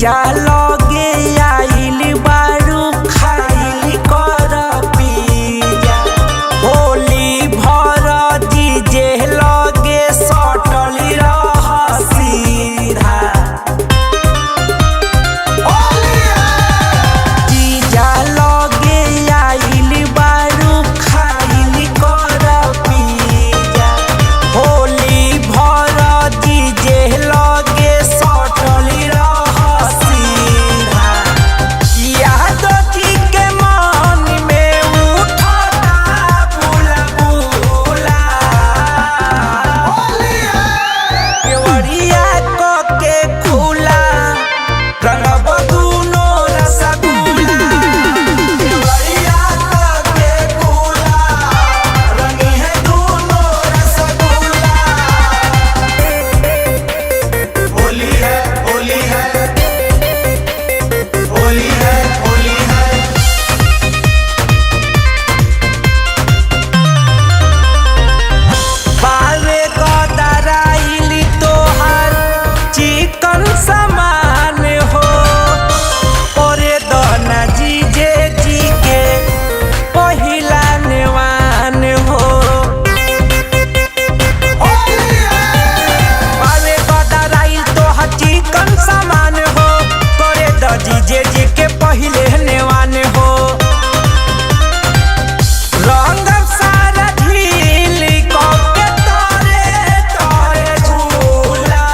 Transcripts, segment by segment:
जीजा लगे आइल बारू खाइल कर पिया होली भर जीजे लगे सटल रह सीधा जीजा लगे आइल बारू खाइल कर पिया होली भर जीजे लगे सटल रह सीधा याद के मन में उठता बुला बुला केवड़िया क के खुला रंगब दूनो रसगुल्ला केवड़िया क के खुला रंगी है दूनो रसगुल्ला। होली है होली है होली है होली है बावे कदराइली तोहर चिकन समान हो ओरे दना जीजे जी के पहिला नेवान हो बावे कदराइल तोहर चिकन समान हो करे द जीजे जी के पहिले नेवान हो रंग सारा ढील के तोरे तोरे झूला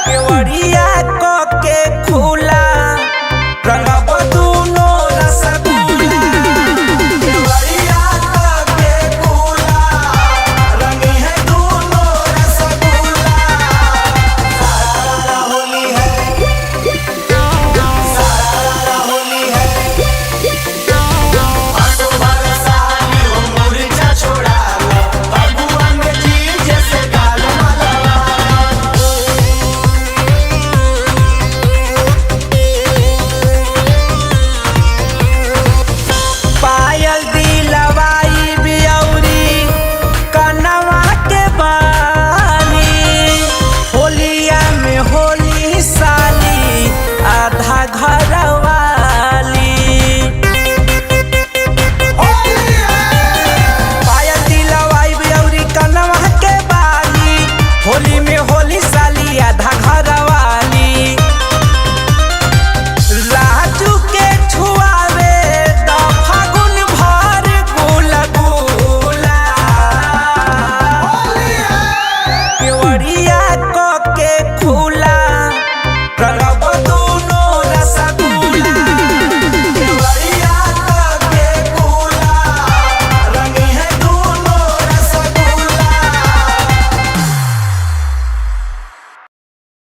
केवड़िया क के खुला रंगब दूनो रसगुल्ला केवड़िया क के खुला रंगी है दूनो रसगुल्ला। सारा होली है सारा होली है पायल दिलवाई बियौरी कनवा के बानी होलिया में होली